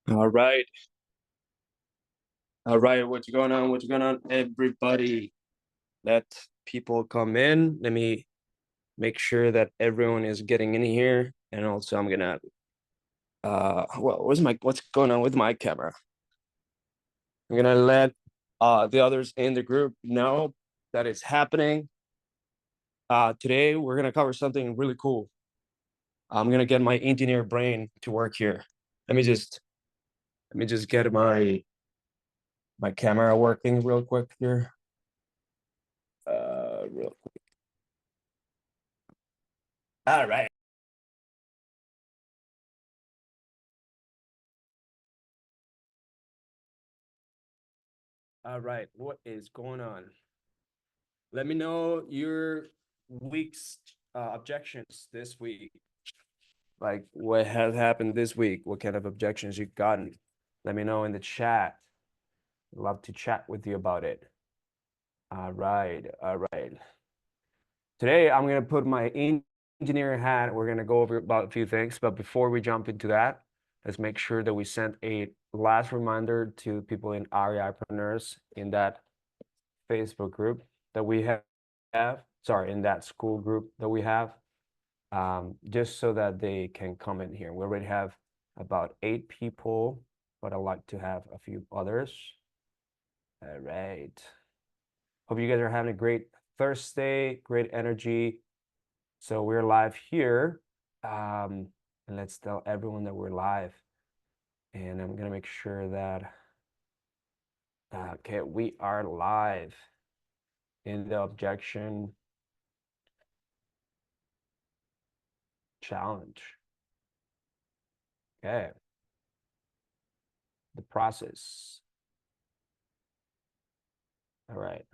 All right. All right. What's going on? What's going on, everybody? Let people come in. Let me make sure that everyone is getting in here. And also I'm gonna well, what's going on with my camera? I'm gonna let the others in the group know that it's happening. Today we're gonna cover something really cool. I'm gonna get my engineer brain to work here. Let me just get my camera working real quick here. Real quick. All right. All right, what is going on? Let me know your week's objections this week. Like what has happened this week? What kind of objections you've gotten? Let me know in the chat. Love to chat with you about it. All right, all right. Today I'm gonna put my engineering hat. We're gonna go over about a few things, but before we jump into that, let's make sure that we send a last reminder to people in REIpreneurs in that Facebook group that we have, sorry, in that school group that we have, just so that they can come in here. We already have about 8 people, but I'd like to have a few others. All right. Hope you guys are having a great Thursday, great energy. So we're live here. And let's tell everyone that we're live. And I'm gonna make sure that, okay, we are live in the objection challenge. Okay. The process. All right.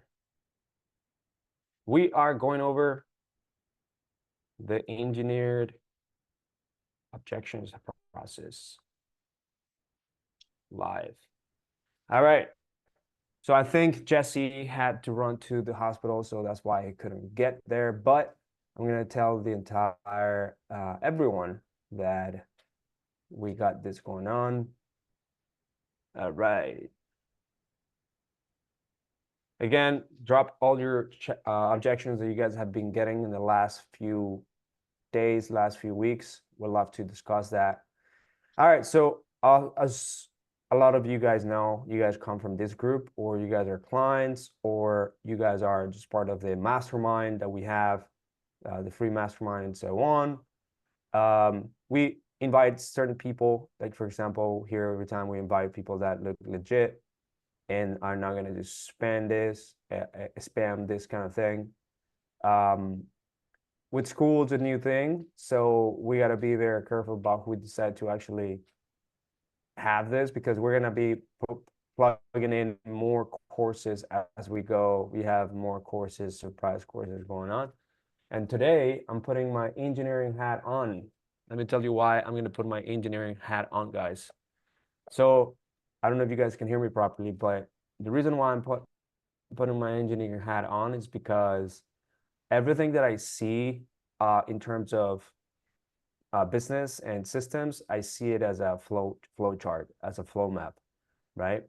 We are going over the engineered objections process live. All right. So I think Jesse had to run to the hospital, so that's why he couldn't get there. But I'm going to tell the entire everyone that we got this going on. All right. Again, drop all your objections that you guys have been getting in the last few days, last few weeks. We'd love to discuss that. All right, so as a lot of you guys know, you guys come from this group, or you guys are clients, or you guys are just part of the mastermind that we have, the free mastermind and so on. We invite certain people, like for example, here every time we invite people that look legit and are not going to just spam this kind of thing. With school, it's a new thing, so we got to be very careful about who we decide to actually have this, because we're going to be plugging in more courses as we go. We have more courses, surprise courses going on. And today I'm putting my engineering hat on. Let me tell you why I'm going to put my engineering hat on, guys. So I don't know if you guys can hear me properly, but the reason why I'm putting my engineering hat on is because everything that I see in terms of business and systems, I see it as a flow chart, as a flow map, right?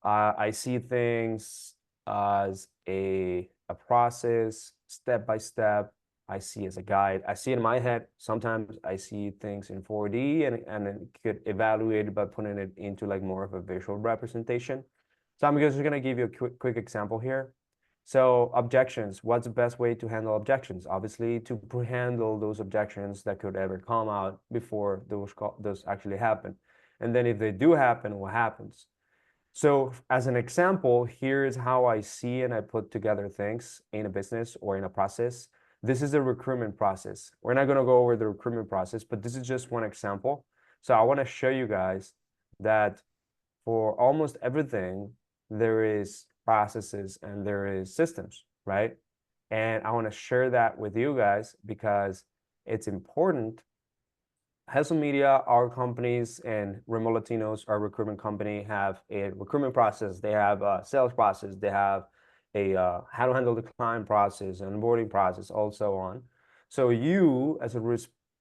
I see things as a process, step by step. I see as a guide. I see it in my head. Sometimes I see things in 4D and it could evaluate it by putting it into like more of a visual representation. So I'm just gonna give you a quick example here. So objections, what's the best way to handle objections? Obviously, to handle those objections that could ever come out before those actually happen. And then if they do happen, what happens? So as an example, here's how I see and I put together things in a business or in a process. This is the recruitment process. We're not going to go over the recruitment process, but this is just one example. So I want to show you guys that for almost everything, there is processes and there is systems, right? And I want to share that with you guys because it's important. Hustle Media, our companies, and Remote Latinos, our recruitment company, have a recruitment process. They have a sales process. They have a how to handle the client process, an onboarding process, also on. So you, as a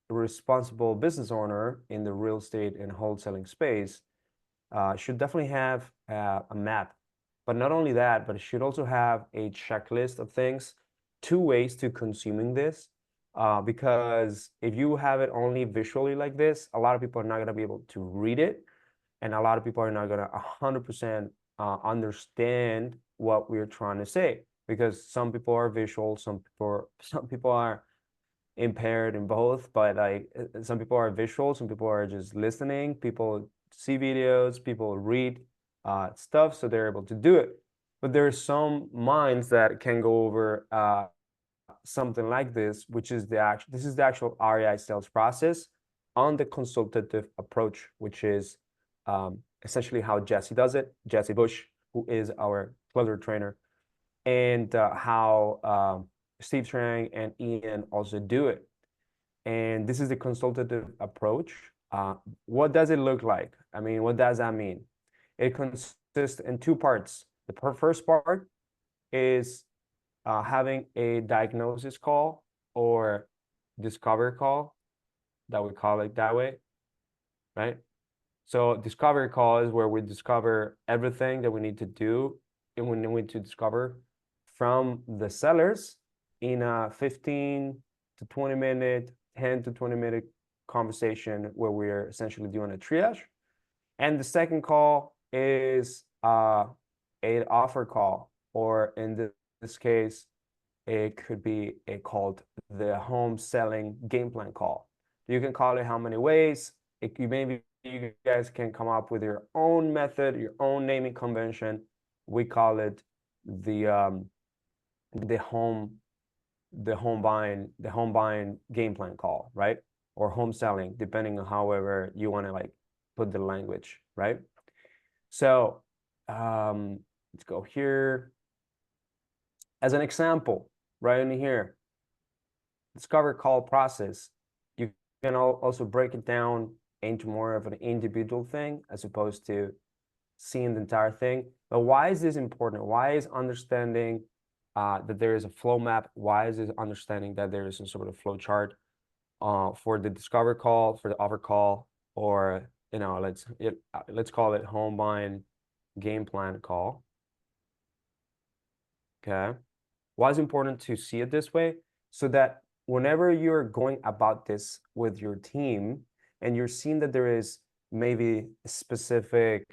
responsible business owner in the real estate and wholesaling space, should definitely have a map. But not only that, but it should also have a checklist of things, two ways to consuming this. Because if you have it only visually like this, a lot of people are not going to be able to read it, and a lot of people are not going to 100% understand what we're trying to say, because some people are visual, some people are impaired in both, but like some people are visual, some people are just listening, people see videos, people read stuff, so they're able to do it. But there are some minds that can go over something like this, which is this is the actual REI sales process on the consultative approach, which is essentially how Jesse does it, Jesse Bush, who is our closer trainer, and how Steve Trang and Ian also do it. And this is the consultative approach. What does it look like? I mean, what does that mean? It consists in two parts. The first part is having a diagnosis call or discovery call, that we call it that way, right? So discovery call is where we discover everything that we need to do and we need to discover from the sellers in a 15 to 20 minute, 10 to 20 minute conversation where we're essentially doing a triage. And the second call is an offer call, or in this case, it could be called the home selling game plan call. You can call it how many ways. Maybe you guys can come up with your own method, your own naming convention. We call it the home buying game plan call, right? Or home selling, depending on however you want to like put the language, right? So let's go here. As an example, right in here, discover call process. You can also break it down into more of an individual thing as opposed to seeing the entire thing. But why is this important? Why is understanding that there is a flow map? Why is it understanding that there is some sort of flow chart for the discover call, for the offer call, or let's call it home buying game plan call. Okay. Why is it important to see it this way? So that whenever you're going about this with your team and you're seeing that there is maybe specific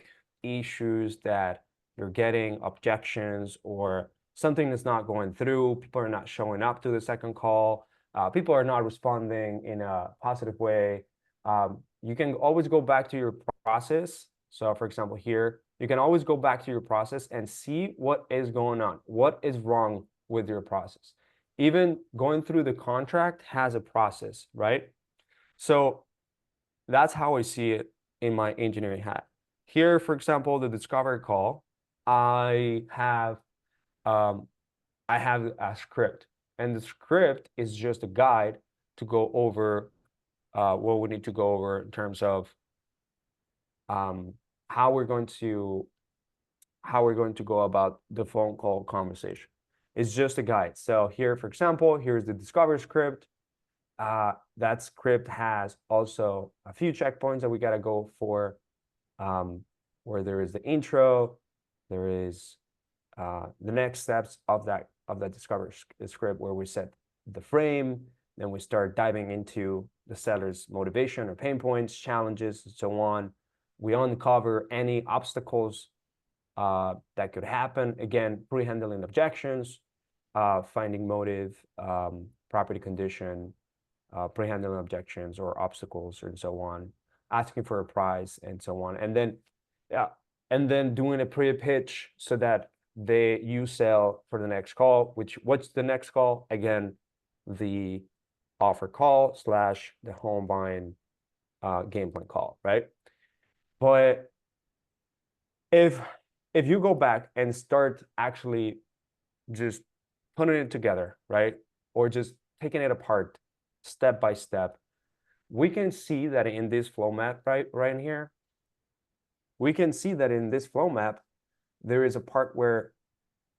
issues that you're getting objections or something that's not going through, people are not showing up to the second call, people are not responding in a positive way, you can always go back to your process. So for example, here, you can always go back to your process and see what is going on, what is wrong with your process. Even going through the contract has a process, right? So that's how I see it in my engineering hat. Here, for example, the discovery call, I have a script, and the script is just a guide to go over what we need to go over in terms of how we're going to go about the phone call conversation. It's just a guide. So here, for example, here's the discovery script. That script has also a few checkpoints that we got to go for, where there is the intro, there is the next steps of that discovery script, where we set the frame, then we start diving into the seller's motivation or pain points, challenges, and so on. We uncover any obstacles that could happen. Again, pre-handling objections, finding motive, property condition, pre-handling objections or obstacles, and so on, asking for a price, and so on. And then doing a pre-pitch so that you sell for the next call, what's the next call? Again, the offer call / the home buying game plan call, right? But if you go back and start actually just putting it together, right? Or just taking it apart step by step, we can see that in this flow map right in here, we can see that in this flow map, there is a part where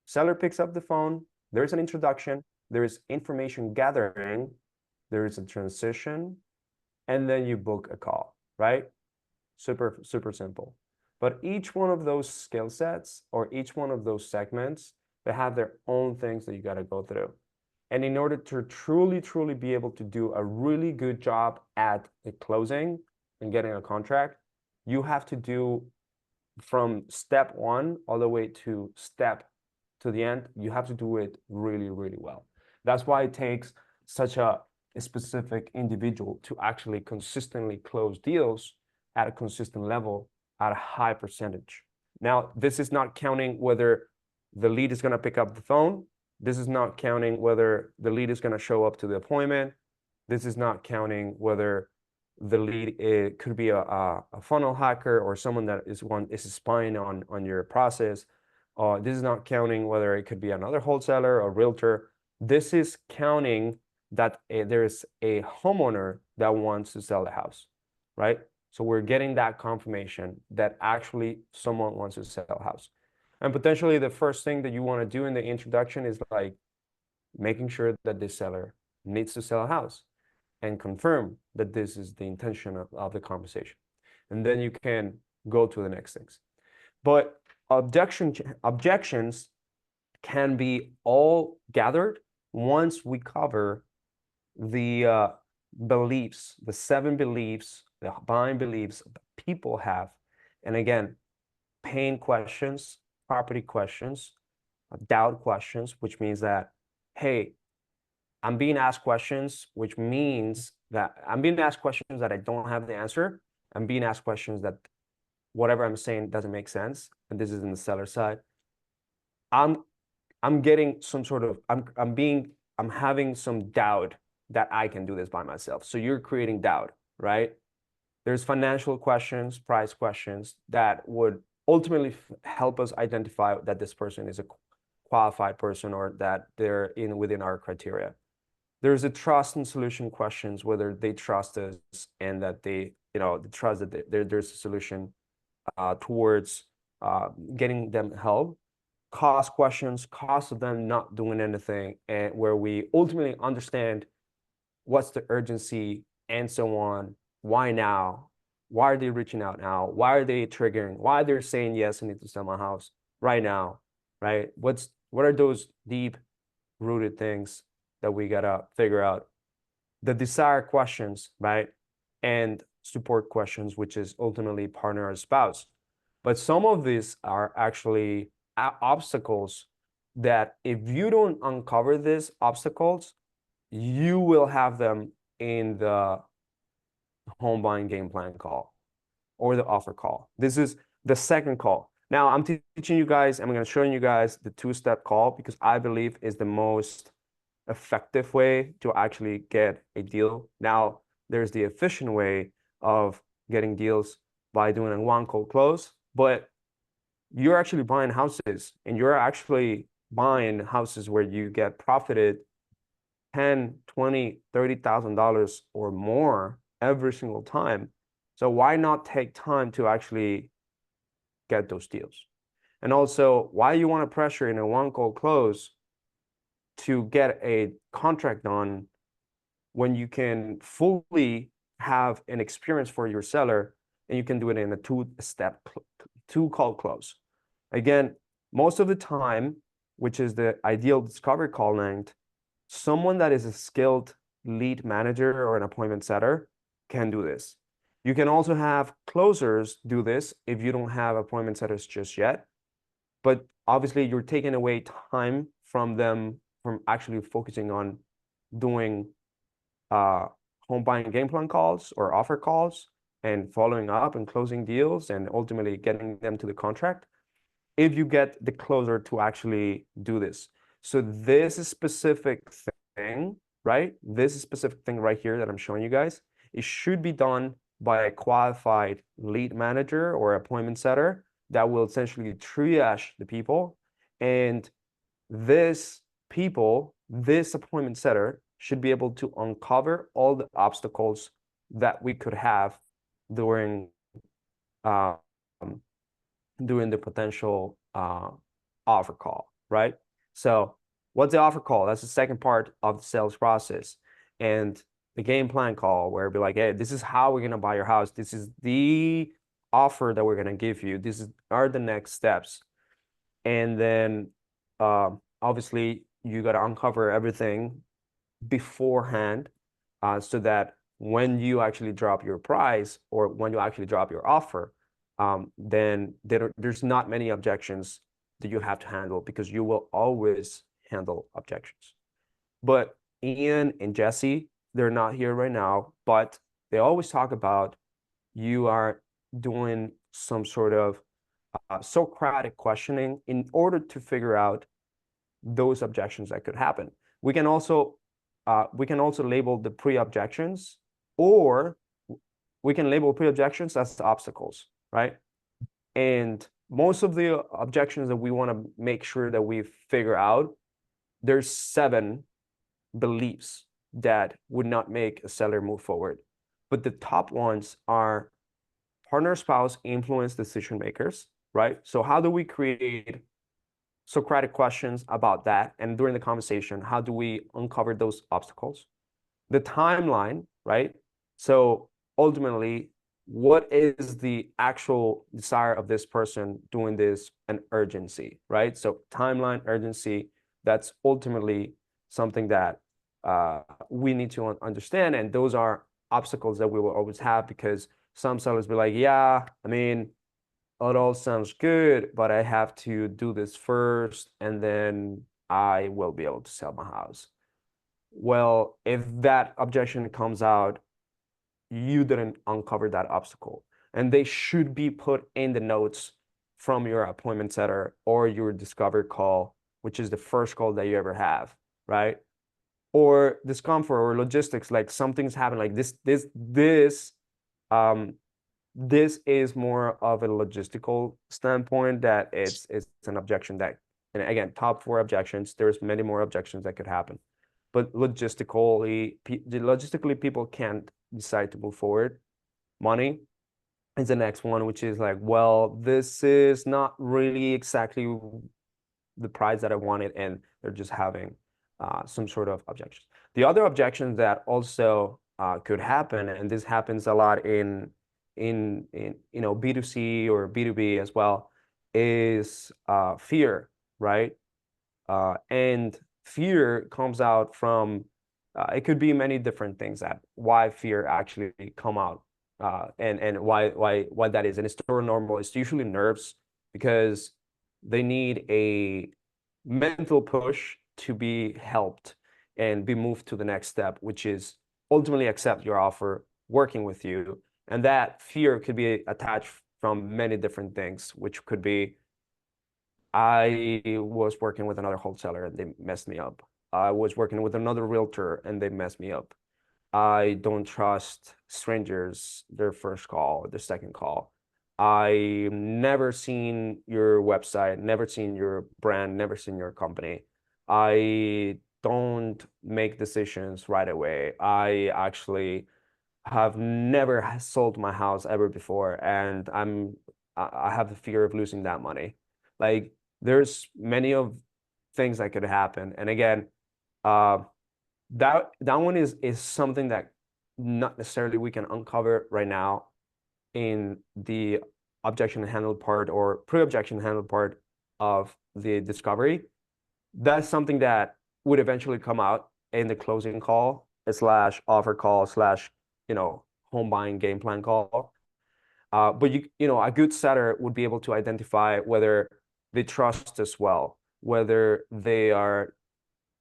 seller picks up the phone, there's an introduction, there is information gathering, there is a transition, and then you book a call, right? Super, super simple. But each one of those skill sets or each one of those segments, they have their own things that you got to go through. And in order to truly, truly be able to do a really good job at the closing and getting a contract, you have to do from step one all the way to step to the end. You have to do it really, really well. That's why it takes such a specific individual to actually consistently close deals at a consistent level at a high percentage. Now, this is not counting whether the lead is going to pick up the phone. This is not counting whether the lead is going to show up to the appointment. This is not counting whether the lead, it could be a funnel hacker or someone that is spying on your process. This is not counting whether it could be another wholesaler or realtor. This is counting that there's a homeowner that wants to sell the house, right? So we're getting that confirmation that actually someone wants to sell a house. And potentially the first thing that you want to do in the introduction is like making sure that this seller needs to sell a house and confirm that this is the intention of the conversation. And then you can go to the next things. But objections can be all gathered once we cover the beliefs, the 7 beliefs, the buying beliefs people have. And again, pain questions, property questions, doubt questions, which means that, hey, I'm being asked questions, which means that I'm being asked questions that I don't have the answer. I'm being asked questions that whatever I'm saying doesn't make sense. And this is in the seller side. I'm getting some sort of, I'm having some doubt that I can do this by myself. So you're creating doubt, right? There's financial questions, price questions that would ultimately help us identify that this person is a qualified person or that they're within our criteria. There's a trust and solution questions, whether they trust us and that they, the trust that there's a solution towards getting them help. Cost questions, cost of them not doing anything, and where we ultimately understand what's the urgency and so on. Why now? Why are they reaching out now? Why are they triggering? Why they're saying, yes, I need to sell my house right now, right? What are those deep rooted things that we gotta figure out? The desire questions, right? And support questions, which is ultimately partner or spouse. But some of these are actually obstacles that if you don't uncover these obstacles, you will have them in the home buying game plan call or the offer call. This is the second call. Now I'm teaching you guys, I'm going to show you guys the 2-step call because I believe is the most effective way to actually get a deal. Now there's the efficient way of getting deals by doing a 1 cold close, but you're actually buying houses and you're actually buying houses where you get profited 10, 20, $30,000 or more every single time. So why not take time to actually get those deals? And also, why you want to pressure in a 1 cold close to get a contract done when you can fully have an experience for your seller and you can do it in a 2 call close. Again, most of the time, which is the ideal discovery call length, someone that is a skilled lead manager or an appointment setter can do this. You can also have closers do this if you don't have appointment setters just yet. But obviously, you're taking away time from them from actually focusing on doing home buying game plan calls or offer calls and following up and closing deals and ultimately getting them to the contract if you get the closer to actually do this. So this specific thing, right? This specific thing right here that I'm showing you guys, it should be done by a qualified lead manager or appointment setter that will essentially triage the people. And this appointment setter should be able to uncover all the obstacles that we could have during the potential offer call, right? So what's the offer call? That's the second part of the sales process. And the game plan call where it'd be like, hey, this is how we're going to buy your house. This is the offer that we're going to give you. These are the next steps. And then obviously you got to uncover everything beforehand, so that when you actually drop your price or when you actually drop your offer, then there's not many objections that you have to handle, because you will always handle objections. But Ian and Jesse, they're not here right now, but they always talk about you are doing some sort of Socratic questioning in order to figure out those objections that could happen. We can also label the pre-objections, or we can label pre-objections as obstacles, right? And most of the objections that we want to make sure that we figure out, there's 7 beliefs that would not make a seller move forward. But the top ones are partner, spouse, influence, decision makers, right? So how do we create Socratic questions about that? And during the conversation, how do we uncover those obstacles? The timeline, right? So ultimately, what is the actual desire of this person doing this, and urgency, right? So timeline, urgency, that's ultimately something that we need to understand. And those are obstacles that we will always have, because some sellers be like, yeah, I mean, it all sounds good, but I have to do this first, and then I will be able to sell my house. Well, if that objection comes out, you didn't uncover that obstacle. And they should be put in the notes from your appointment setter or your discovery call, which is the first call that you ever have, right? Or discomfort or logistics, like something's happened, like this is more of a logistical standpoint, that it's an objection that, and again, top 4 objections, there's many more objections that could happen. But logistically, people can't decide to move forward. Money is the next one, which is like, well, this is not really exactly the price that I wanted, and they're just having some sort of objections. The other objections that also could happen, and this happens a lot in B2C or B2B as well, is fear, right? And fear comes out from it could be many different things, that why fear actually come out, and why that is. And it's totally normal. It's usually nerves, because they need a mental push to be helped and be moved to the next step, which is ultimately accept your offer, working with you. And that fear could be attached from many different things, which could be, I was working with another wholesaler and they messed me up. I was working with another realtor and they messed me up. I don't trust strangers, their first call, their second call. I never seen your website, never seen your brand, never seen your company. I don't make decisions right away. I actually have never sold my house ever before, and I have the fear of losing that money. Like, there's many of things that could happen. And again, uh, that one is something that not necessarily we can uncover right now in the objection handled part or pre-objection handled part of the discovery. That's something that would eventually come out in the closing call slash offer call slash, home buying game plan call. But a good setter would be able to identify whether they trust as well, whether they are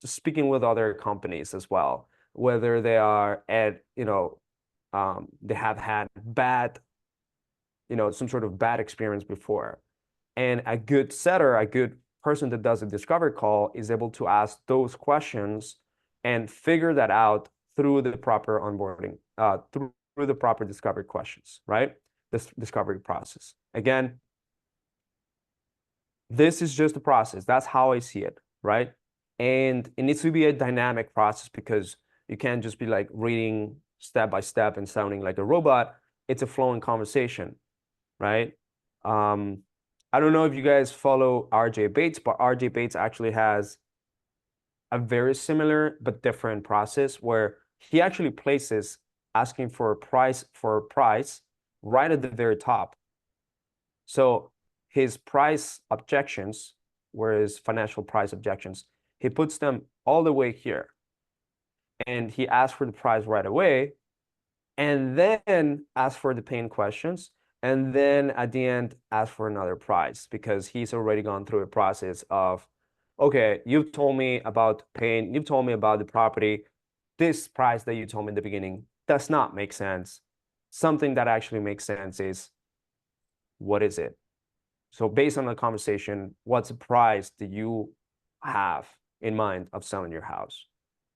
speaking with other companies as well, whether they are they have had some sort of bad experience before. And a good setter, a good person that does a discovery call, is able to ask those questions and figure that out through the proper onboarding, through the proper discovery questions, right? This discovery process. Again, this is just a process. That's how I see it, right? And it needs to be a dynamic process, because you can't just be like reading step by step and sounding like a robot. It's a flowing conversation, right? I don't know if you guys follow RJ Bates, but RJ Bates actually has a very similar but different process, where he actually places asking for a price right at the very top. So his price objections, whereas financial price objections, he puts them all the way here. And he asks for the price right away, and then asks for the pain questions, and then at the end asks for another price because he's already gone through a process of, okay, you've told me about pain, you've told me about the property. This price that you told me in the beginning does not make sense. Something that actually makes sense is, what is it? So based on the conversation, what's the price that you have in mind of selling your house,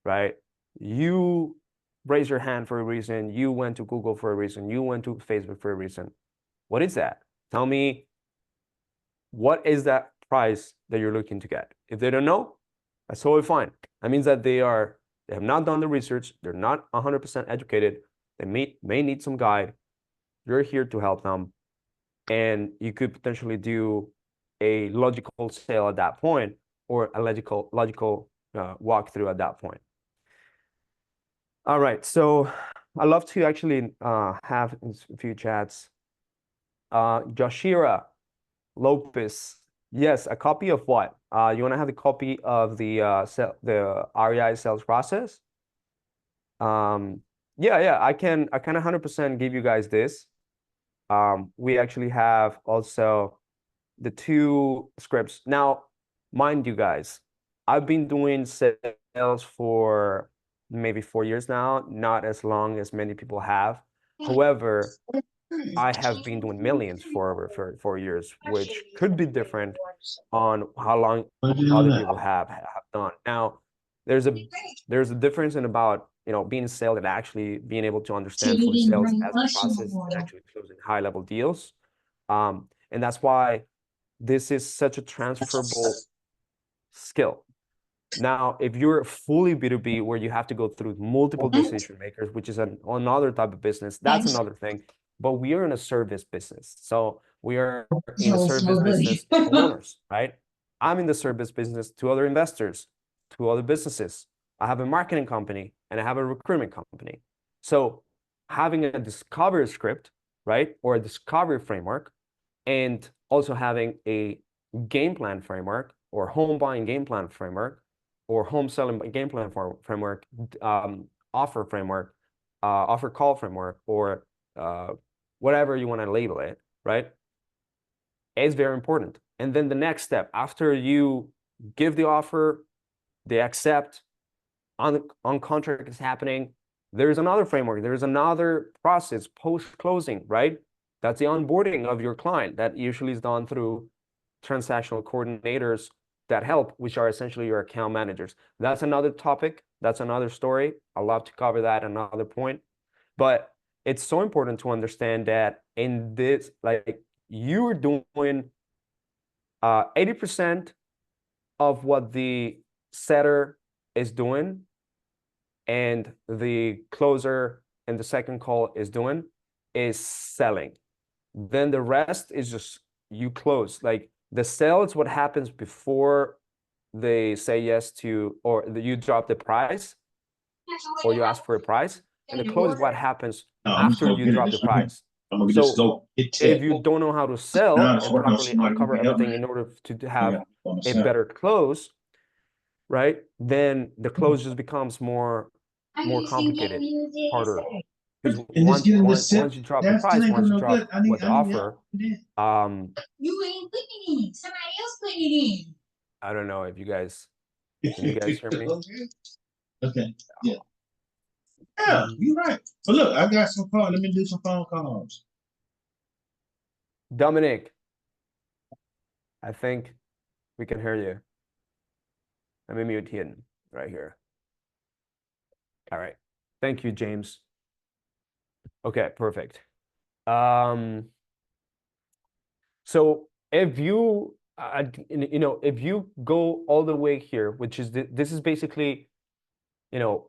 right? You raise your hand for a reason. You went to Google for a reason. You went to Facebook for a reason. What is that? Tell me, what is that price that you're looking to get? If they don't know, that's totally fine. That means that they have not done the research. They're not 100% educated. They may need some guide. You're here to help them. And you could potentially do a logical sale at that point, or a logical walkthrough at that point. All right, so I love to actually have a few chats. Joshira Lopez, yes, a copy of what? You want to have a copy of the REI sales process? Yeah, I can 100% give you guys this. We actually have also the 2 scripts. Now, mind you guys, I've been doing sales for maybe 4 years now, not as long as many people have. However, I have been doing millions for over 4 years, which could be different on how long other people have done. Now, there's a difference in about, being in sales and actually being able to understand fully sales as a process and actually closing high level deals. And that's why this is such a transferable skill. Now, if you're fully B2B, where you have to go through multiple decision makers, which is another type of business, that's another thing. But we are in a service business. So we are in a service business to homeowners, right? I'm in the service business to other investors, to other businesses. I have a marketing company and I have a recruitment company. So having a discovery script, right, or a discovery framework, and also having a game plan framework or home buying game plan framework or home selling game plan framework, offer framework, offer call framework, or whatever you want to label it, right? Is very important. And then the next step, after you give the offer, they accept, on contract is happening, there's another framework, there's another process post-closing, right? That's the onboarding of your client that usually is done through transactional coordinators that help, which are essentially your account managers. That's another topic. That's another story. I'd love to cover that another point. But it's so important to understand that in this, like, you're doing 80% of what the setter is doing and the closer in the second call is doing is selling. Then the rest is just you close. Like, the sale is what happens before they say yes to, or you drop the price, or you ask for a price, and the close is what happens after you drop the price. So if you don't know how to sell and properly uncover everything in order to have a better close, right, then the close just becomes more complicated, harder. Because once you drop the price, once you drop what the offer, You ain't putting it in. Somebody else putting it in. I don't know if you guys, can you guys hear me? Okay. Yeah. Yeah, you're right. But look, I got some calls. Let me do some phone calls. Dominic, I think we can hear you. Let me mute him right here. All right. Thank you, James. Okay, perfect. So if you, if you go all the way here, which is this is basically,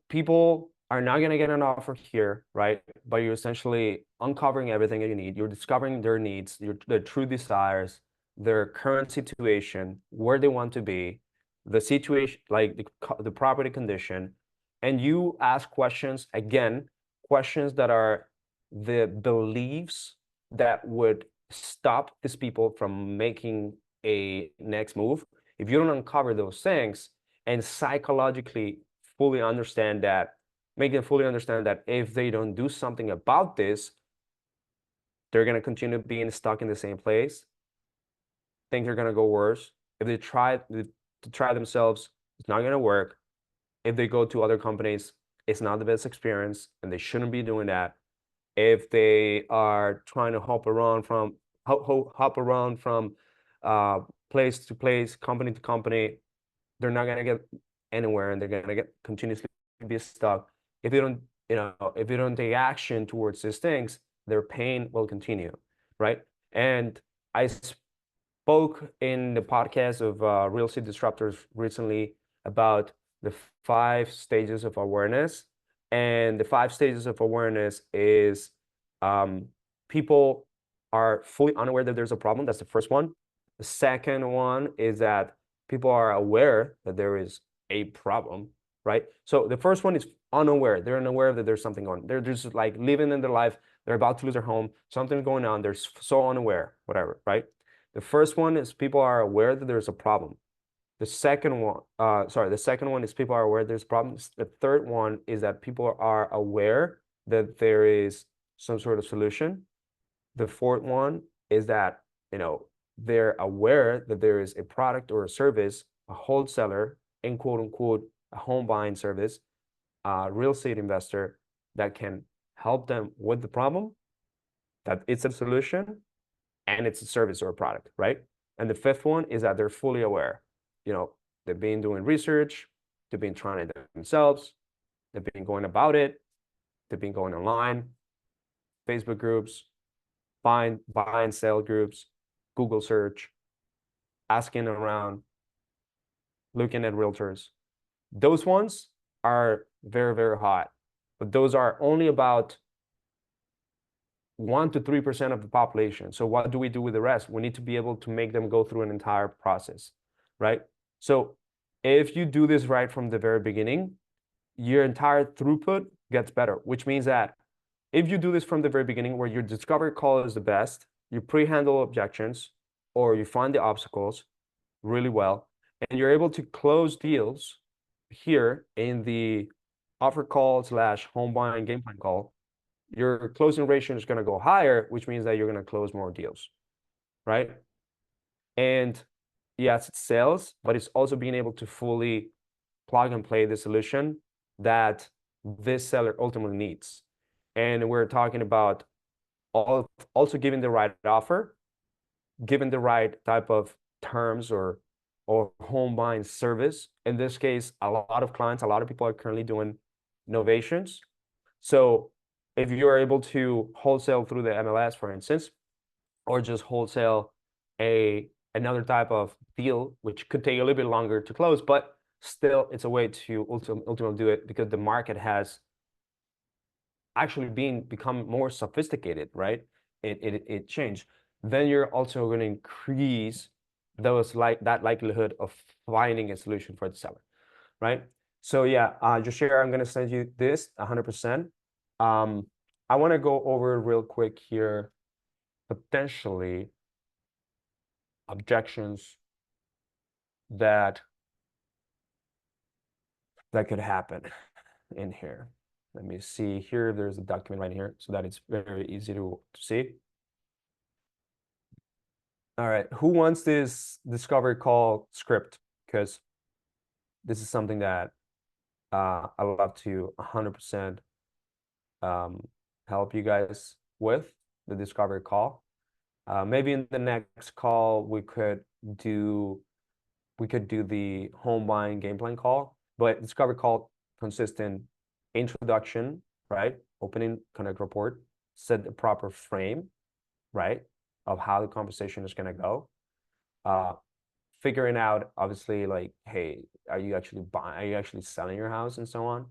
people are not going to get an offer here, right? But you're essentially uncovering everything that you need. You're discovering their needs, their true desires, their current situation, where they want to be, the situation, like the property condition, and you ask questions, again, questions that are the beliefs that would stop these people from making a next move, if you don't uncover those things and psychologically fully understand that, make them fully understand that if they don't do something about this, they're going to continue being stuck in the same place. Things are going to go worse. If they try to try themselves, it's not going to work. If they go to other companies, it's not the best experience, and they shouldn't be doing that. If they are trying to hop around from uh, place to place, company to company, they're not gonna get anywhere, and they're gonna get continuously be stuck. If they don't, if they don't take action towards these things, their pain will continue, right? And I spoke in the podcast of Real Estate Disruptors recently about the 5 stages of awareness. And the 5 stages of awareness is um, people are fully unaware that there's a problem. That's the first one. The second one is that people are aware that there is a problem, right? So the first one is unaware. They're unaware that there's something on. They're just like living in their life. They're about to lose their home. Something's going on. They're so unaware, whatever, right? The first one is people are aware that there's a problem. The second one, the second one is people are aware there's problems. The third one is that people are aware that there is some sort of solution. The fourth one is that, they're aware that there is a product or a service, a wholesaler, in quote unquote, a home buying service, a real estate investor that can help them with the problem, that it's a solution, and it's a service or a product, right? And the fifth one is that they're fully aware. They've been doing research, they've been trying it themselves, they've been going about it, they've been going online, Facebook groups, buy and sell groups, Google search, asking around, looking at realtors. Those ones are very, very hot, but those are only about 1 to 3% of the population. So what do we do with the rest? We need to be able to make them go through an entire process, right? So if you do this right from the very beginning, your entire throughput gets better, which means that if you do this from the very beginning, where your discovery call is the best, you pre-handle objections, or you find the obstacles really well, and you're able to close deals here in the offer call / home buying game plan call, your closing ratio is going to go higher, which means that you're going to close more deals, right? And yes, it's sales, but it's also being able to fully plug and play the solution that this seller ultimately needs. And we're talking about also giving the right offer, given the right type of terms or home buying service. In this case, a lot of clients, a lot of people are currently doing novations. So if you are able to wholesale through the MLS, for instance, or just wholesale another type of deal, which could take a little bit longer to close, but still it's a way to ultimately do it, because the market has actually become more sophisticated, right? It changed. Then you're also going to increase that likelihood of finding a solution for the seller, right? So yeah, just share. I'm going to send you this 100%. I want to go over real quick here, potentially objections that could happen in here. Let me see here. There's a document right here so that it's very easy to see. All right, who wants this discovery call script? Because this is something that I love to 100% help you guys with, the discovery call. Maybe in the next call we could do the home buying game plan call, but discovery call consists in introduction, right? Opening connect report, set the proper frame, right, of how the conversation is going to go. Figuring out, obviously, like, hey, are you actually selling your house, and so on.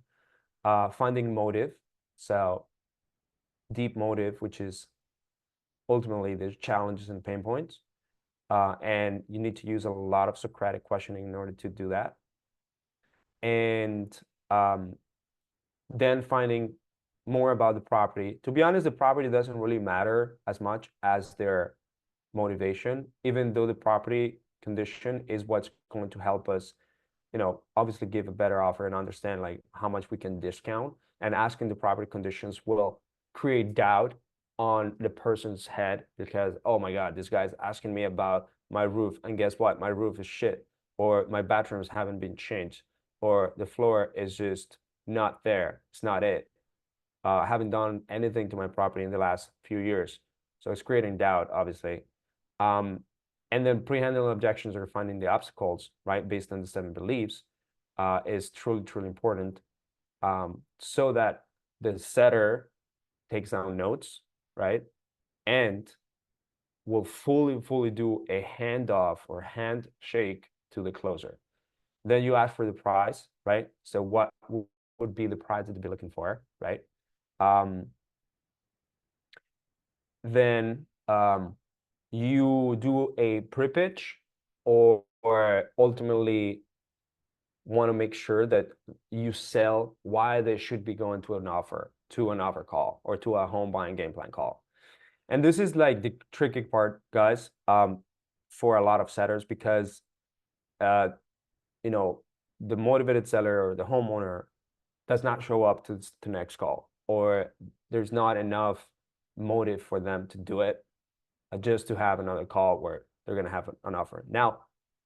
Finding motive, so deep motive, which is ultimately the challenges and pain points. And you need to use a lot of Socratic questioning in order to do that. And then finding more about the property. To be honest, the property doesn't really matter as much as their motivation, even though the property condition is what's going to help us, obviously give a better offer and understand like how much we can discount. And asking the property conditions will create doubt on the person's head because, oh my God, this guy's asking me about my roof. And guess what? My roof is shit, or my bathrooms haven't been changed, or the floor is just not there. It's not it. I haven't done anything to my property in the last few years. So it's creating doubt, obviously. Um, and then pre-handling objections or finding the obstacles, right, based on the 7 beliefs, is truly, truly important, so that the setter takes down notes, right, and will fully do a handoff or handshake to the closer. Then you ask for the price, right? So what would be the price that you'd be looking for, right? Um, then you do a pre-pitch, or ultimately want to make sure that you sell why they should be going to an offer call, or to a home buying game plan call. And this is like the tricky part, guys, for a lot of setters, because uh, you know, the motivated seller or the homeowner does not show up to the next call, or there's not enough motive for them to do it, just to have another call where they're going to have an offer. Now,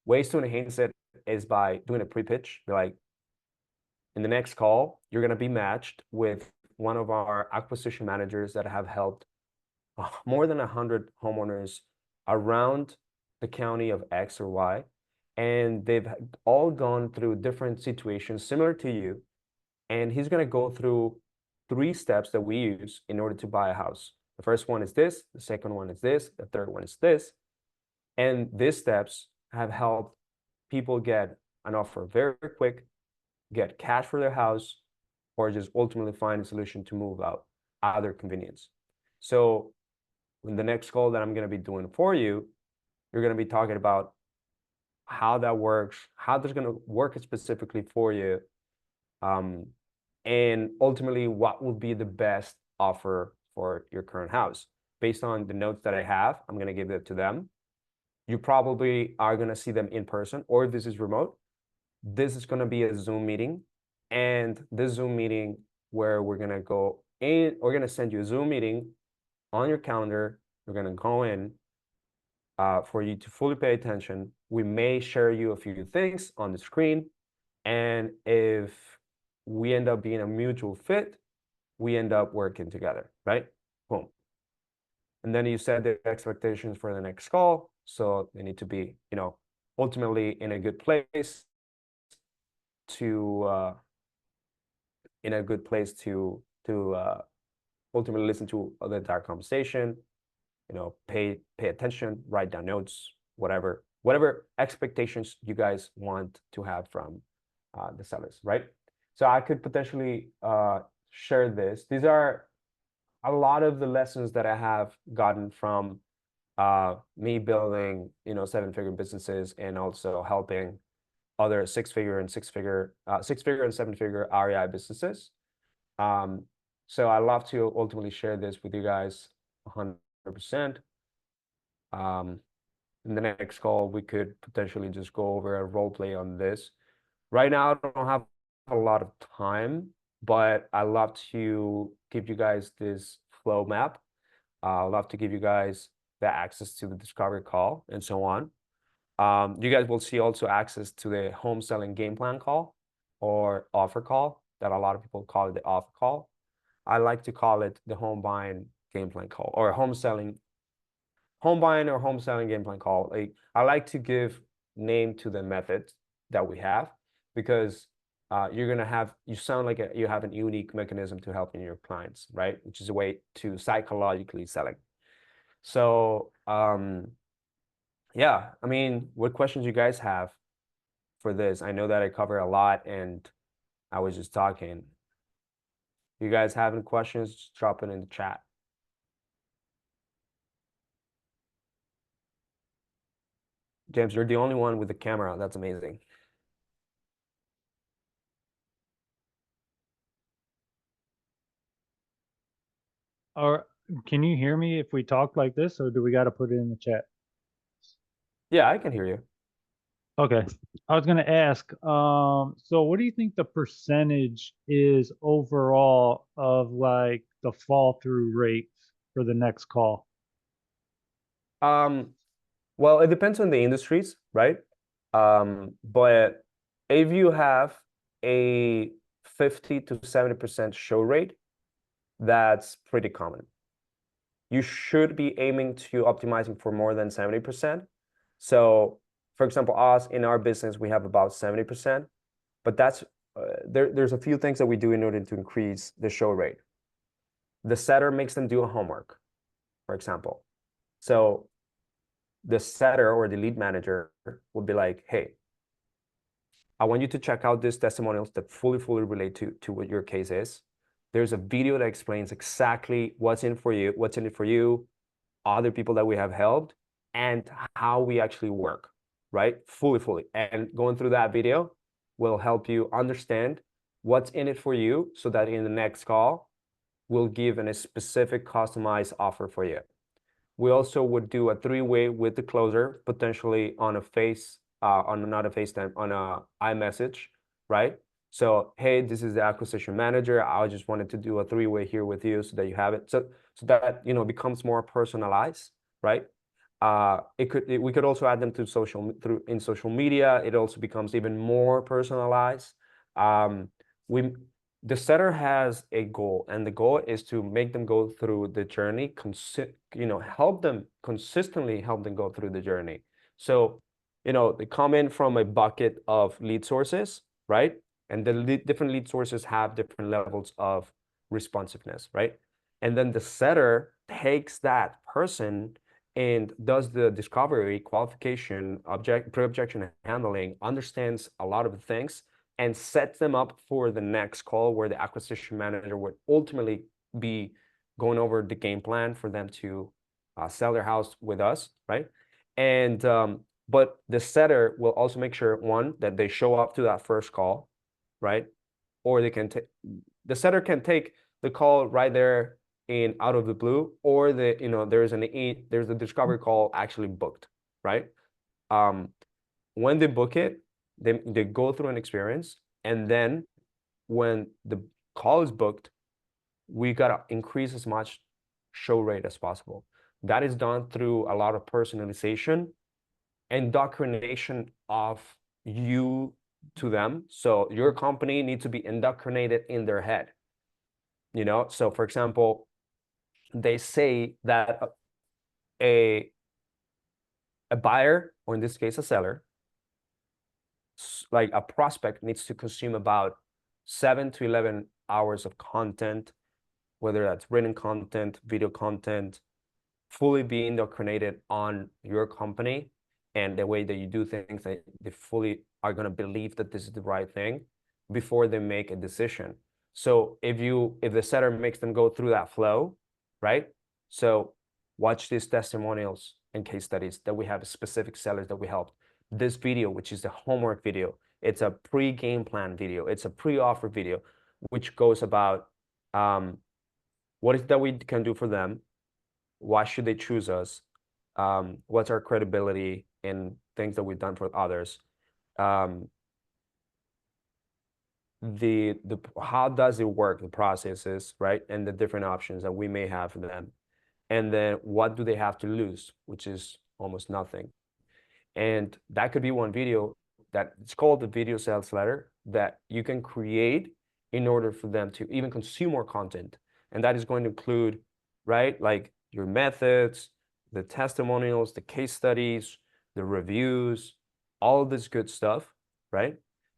ways to enhance it is by doing a pre-pitch. Be like, in the next call, you're going to be matched with one of our acquisition managers that have helped more than 100 homeowners around the county of X or Y. And they've all gone through different situations similar to you. And he's going to go through 3 steps that we use in order to buy a house. The first one is this, the second one is this, the third one is this. And these steps have helped people get an offer very quick, get cash for their house, or just ultimately find a solution to move out of their convenience. So in the next call that I'm going to be doing for you, you're going to be talking about how that works, how that's going to work specifically for you, and ultimately what would be the best offer for your current house. Based on the notes that I have, I'm going to give it to them. You probably are going to see them in person, or if this is remote, this is going to be a Zoom meeting. And this Zoom meeting, where we're going to go in, we're going to send you a Zoom meeting on your calendar. We're going to go in for you to fully pay attention. We may share you a few things on the screen. And if we end up being a mutual fit, we end up working together, right? Boom. And then you set the expectations for the next call. So they need to be, ultimately in a good place to ultimately listen to the entire conversation, pay attention, write down notes, whatever expectations you guys want to have from the sellers, right? So I could potentially share this. These are a lot of the lessons that I have gotten from me building, 7-figure businesses, and also helping other six-figure and 7-figure REI businesses. So I love to ultimately share this with you guys 100%. In the next call, we could potentially just go over a role play on this. Right now, I don't have a lot of time, but I love to give you guys this flow map. I love to give you guys the access to the discovery call and so on. You guys will see also access to the home selling game plan call, or offer call, that a lot of people call it the offer call. I like to call it the home buying game plan call, or home buying or home selling game plan call. Like, I like to give name to the method that we have, because you sound like you have a unique mechanism to helping your clients, right? Which is a way to psychologically selling. So yeah, I mean, what questions you guys have for this? I know that I cover a lot and I was just talking. You guys have any questions, just drop it in the chat. James, you're the only one with the camera. That's amazing. Or can you hear me if we talk like this, or do we got to put it in the chat? Yeah, I can hear you. Okay. I was going to ask, so what do you think the percentage is overall of like the fall through rate for the next call? Um, well, it depends on the industries, right? But if you have a 50 to 70% show rate, that's pretty common. You should be aiming to optimizing for more than 70%. So, for example, us in our business, we have about 70%, but there's a few things that we do in order to increase the show rate. The setter makes them do a homework, for example. So the setter or the lead manager would be like, hey, I want you to check out these testimonials that fully relate to what your case is. There's a video that explains exactly what's in it for you, other people that we have helped, and how we actually work, right? Fully. And going through that video will help you understand what's in it for you so that in the next call, we'll give a specific customized offer for you. We also would do a three-way with the closer, potentially on a on not a FaceTime, on a iMessage, right? So, hey, this is the acquisition manager. I just wanted to do a three-way here with you so that you have it. So that, becomes more personalized, right? We could also add them to social media. It also becomes even more personalized. Um, we the setter has a goal, and the goal is to make them go through the journey, consistently help them go through the journey. So, they come in from a bucket of lead sources, right? And the different lead sources have different levels of responsiveness, right? And then the setter takes that person and does the discovery, qualification, pre-objection handling, understands a lot of the things, and sets them up for the next call where the acquisition manager would ultimately be going over the game plan for them to sell their house with us, right? And but the setter will also make sure, one, that they show up to that first call, right? Or the setter can take the call right there in out of the blue, or there's a discovery call actually booked, right? Um, when they book it, they go through an experience, and then when the call is booked, we gotta increase as much show rate as possible. That is done through a lot of personalization, indoctrination of you to them. So your company needs to be indoctrinated in their head. So for example, they say that a a buyer, or in this case a seller, like a prospect, needs to consume about 7 to 11 hours of content, whether that's written content, video content, fully be indoctrinated on your company and the way that you do things, that they fully are going to believe that this is the right thing before they make a decision. So if the setter makes them go through that flow, right? So watch these testimonials and case studies that we have specific sellers that we helped. This video, which is the homework video, it's a pre-game plan video, it's a pre-offer video, which goes about what is that we can do for them, why should they choose us, what's our credibility in things that we've done for others, um, the how does it work, the processes, right, and the different options that we may have for them, and then what do they have to lose, which is almost nothing. And that could be one video that it's called the video sales letter that you can create in order for them to even consume more content. And that is going to include, right, like your methods, the testimonials, the case studies, the reviews, all of this good stuff, right?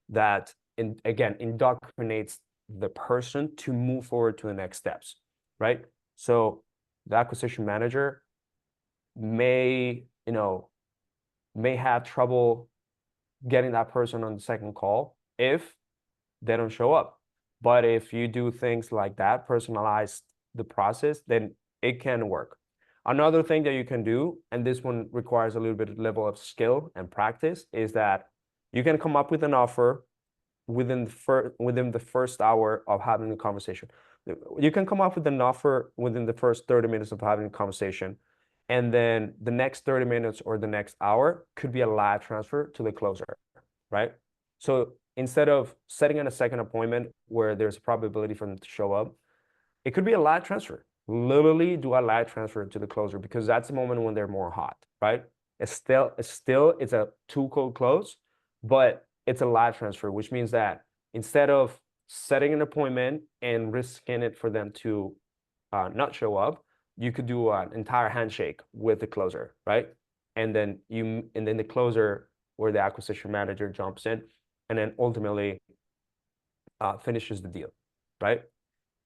That, again, indoctrinates the person to move forward to the next steps, right? So the acquisition manager may, may have trouble getting that person on the second call if they don't show up. But if you do things like that, personalize the process, then it can work. Another thing that you can do, and this one requires a little bit of level of skill and practice, is that you can come up with an offer within the first hour of having a conversation. You can come up with an offer within the first 30 minutes of having a conversation, and then the next 30 minutes or the next hour could be a live transfer to the closer, right? So instead of setting a second appointment where there's a probability for them to show up, it could be a live transfer. Literally do a live transfer to the closer, because that's the moment when they're more hot, right? It's a too cold close, but it's a live transfer, which means that instead of setting an appointment and risking it for them to not show up, you could do an entire handshake with the closer, right? And then the closer or the acquisition manager jumps in and then ultimately finishes the deal, right?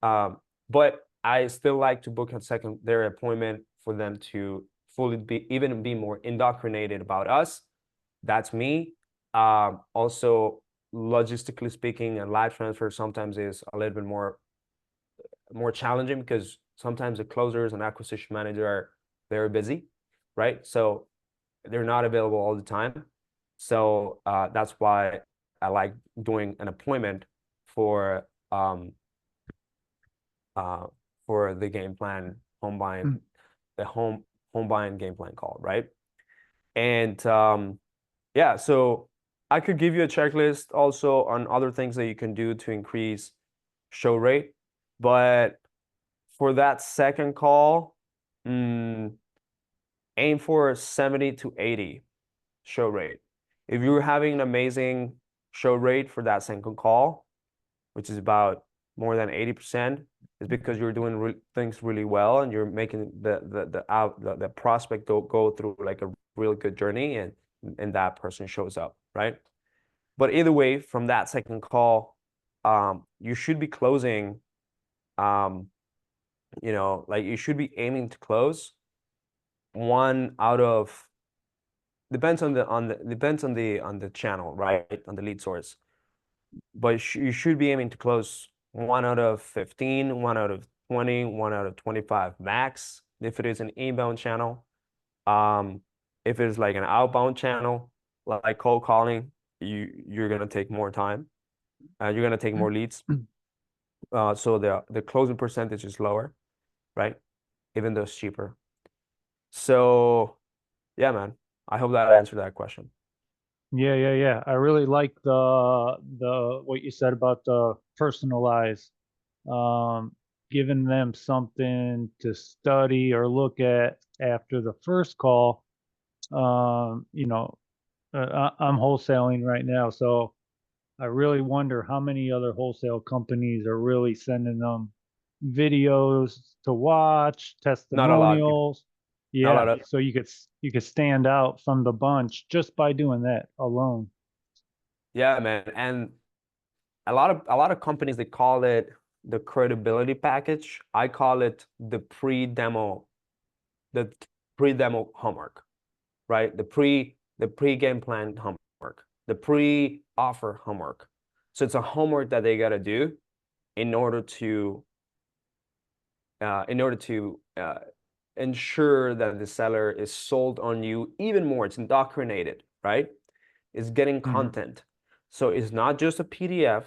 But I still like to book a secondary appointment for them to fully be more indoctrinated about us. That's me. Also, logistically speaking, a live transfer sometimes is a little bit more challenging, because sometimes the closers and acquisition manager are very busy, right? So they're not available all the time. So that's why I like doing an appointment for the game plan home buying, the home buying game plan call, right? And yeah, so I could give you a checklist also on other things that you can do to increase show rate, but for that second call, aim for 70 to 80 show rate. If you're having an amazing show rate for that second call, which is about more than 80%, is because you're doing things really well and you're making the prospect go through like a really good journey, and that person shows up, right? But either way, from that second call, you should be closing, like you should be aiming to close one out of, depends on the channel, right? On the lead source. But you should be aiming to close 1 out of 15, 1 out of 20, 1 out of 25 max if it is an inbound channel. If it's like an outbound channel, like cold calling, you're gonna take more time. You're gonna take more leads. So the closing percentage is lower, right? Even though it's cheaper. So yeah, man, I hope that answered that question. Yeah. I really like the what you said about the personalized, um, giving them something to study or look at after the first call. I'm wholesaling right now, so I really wonder how many other wholesale companies are really sending them videos to watch, Not a lot. testimonials. Not a lot Yeah, of, so you could stand out from the bunch just by doing that alone. yeah, man. And a lot of companies, they call it the credibility package. I call it the the pre-demo homework, right? The pre game plan homework, the pre-offer homework. So it's a homework that they gotta do in order to ensure that the seller is sold on you even more. It's indoctrinated, right? It's getting content. So it's not just a PDF.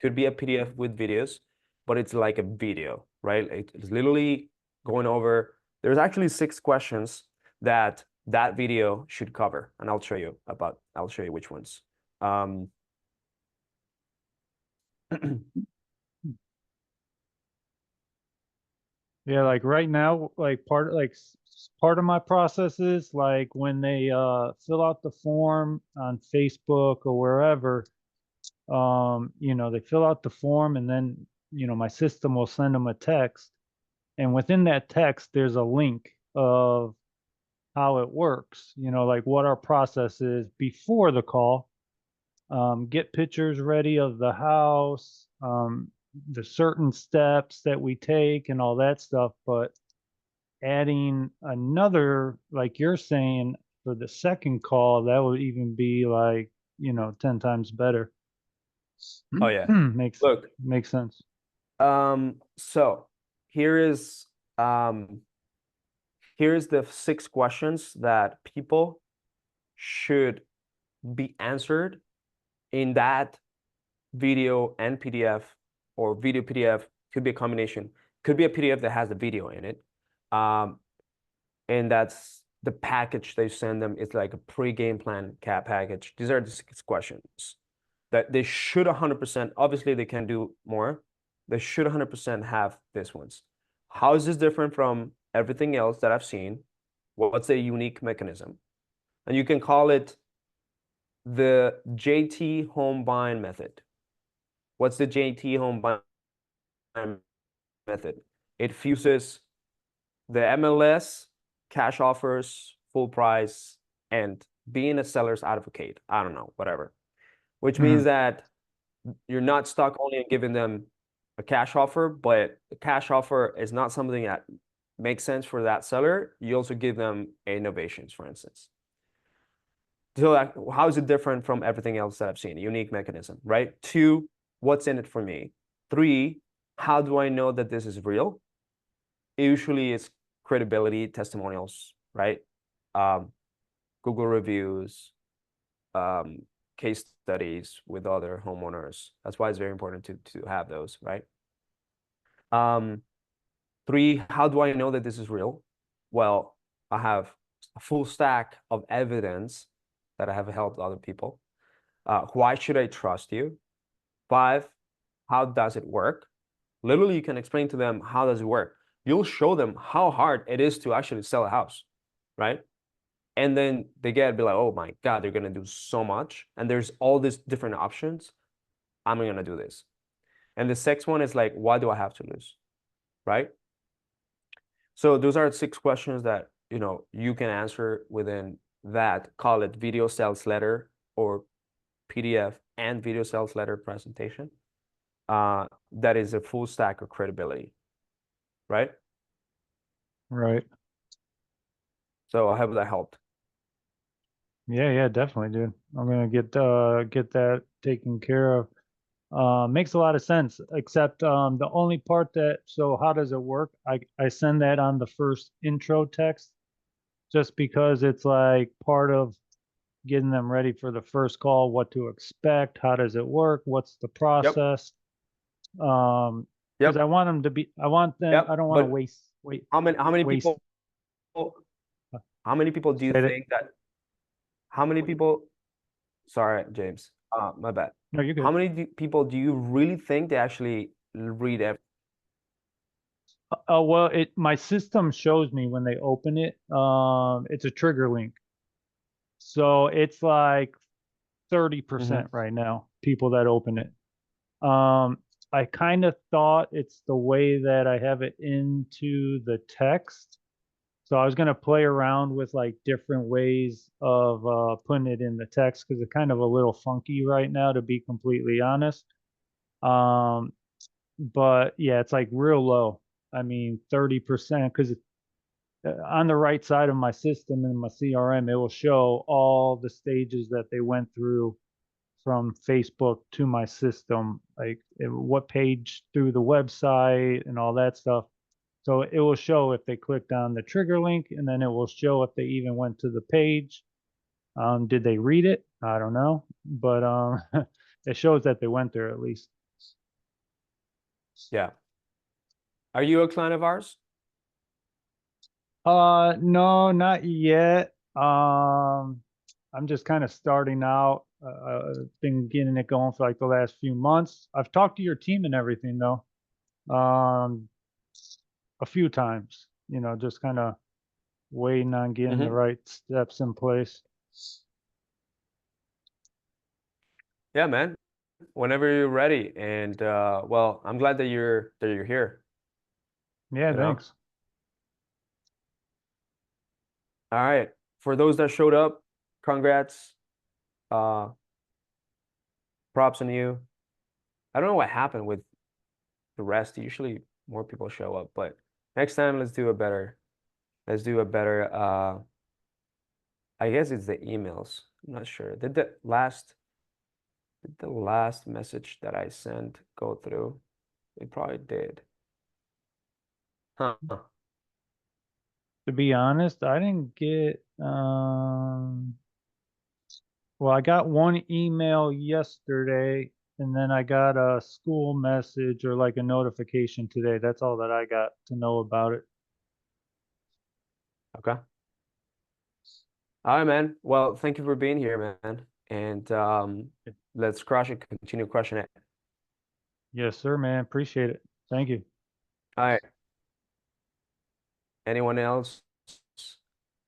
Could be a PDF with videos, but it's like a video, right? It's literally going over. There's actually 6 questions that video should cover, and I'll show you which ones. Yeah, like right now, like part of my process is like when they fill out the form on Facebook or wherever, they fill out the form and then, my system will send them a text. And within that text, there's a link of how it works, like what our process is before the call. Get pictures ready of the house, the certain steps that we take and all that stuff. But adding another, like you're saying, for the second call, that would even be like, 10 times better. Oh yeah. Makes Look, makes sense. so here is um here's the 6 questions that people should be answered in that video and PDF, or video PDF, could be a combination, could be a PDF that has the video in it. and that's the package they send them. It's like a pre-game plan cap package. These are the 6 questions that they should 100%. Obviously, they can do more. They should 100% have these ones. How is this different from everything else that I've seen? What's the unique mechanism? And you can call it the JT home buying method. What's the JT home buying method? It fuses the MLS, cash offers, full price, and being a seller's advocate. I don't know, whatever. Which means that you're not stuck only in giving them a cash offer, but the cash offer is not something that makes sense for that seller. You also give them innovations, for instance. So how is it different from everything else that I've seen? A unique mechanism, right? 2, what's in it for me? 3, how do I know that this is real? Usually it's credibility, testimonials, right? Google reviews, case studies with other homeowners. That's why it's very important to have those, right? 3, how do I know that this is real? Well, I have a full stack of evidence that I have helped other people. Why should I trust you? 5, how does it work? Literally, you can explain to them how does it work. You'll show them how hard it is to actually sell a house, right? And then they be like, oh my God, they're gonna do so much. And there's all these different options. I'm gonna do this. And the 6th one is like, why do I have to lose? Right? So those are 6 questions that you can answer within that, call it video sales letter or PDF and video sales letter presentation. That is a full stack of credibility, right? Right. So I hope that helped. Yeah, definitely, dude. I'm gonna get that taken care of. Makes a lot of sense, except the only part that, so how does it work? I send that on the first intro text just because it's like part of getting them ready for the first call, what to expect, how does it work, what's the process. Because I want them to be, I want them, I don't want to wait. How many waste. people how many people do you Say that- think that how many people sorry, James, my bad. No, you're How good. many people do you really think they actually read every Well, my system shows me when they open it. It's a trigger link, so it's like 30% right now, people that open it. I kind of thought it's the way that I have it into the text. So I was going to play around with like different ways of putting it in the text because it's kind of a little funky right now, to be completely honest. But yeah, it's like real low. I mean, 30%, because on the right side of my system in my CRM, it will show all the stages that they went through from Facebook to my system, like what page through the website and all that stuff. So it will show if they clicked on the trigger link, and then it will show if they even went to the page. Did they read it? I don't know, but it shows that they went there at least. Yeah. Are you a client of ours? No, not yet. I'm just kind of starting out. Been getting it going for like the last few months. I've talked to your team and everything though, a few times. Just kind of waiting on getting the right steps in place. Yeah, man. Whenever you're ready. And well, I'm glad that you're here. Yeah, thanks. All right. For those that showed up, congrats. Props on you. I don't know what happened with the rest. Usually more people show up, but next time let's do a better I guess it's the emails. I'm not sure. Did the last message that I sent go through? It probably did. Huh. To be honest, I didn't get well, I got one email yesterday, and then I got a school message or like a notification today. That's all that I got to know about it. Okay. All right, man. Well, thank you for being here, man. And let's crush it, continue crushing it. Yes, sir, man. Appreciate it. Thank you. All right. Anyone else?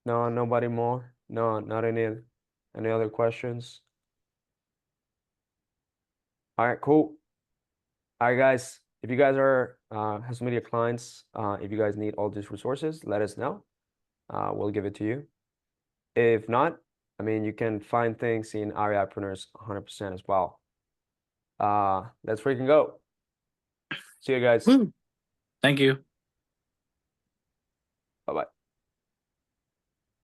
No, nobody more? No, not any other questions? All right, cool. All right, guys. If you guys are have some media clients, if you guys need all these resources, let us know. We'll give it to you. If not, I mean, you can find things in REIpreneurs 100% as well. Let's freaking go. See you guys. Woo. Thank you. Bye-bye.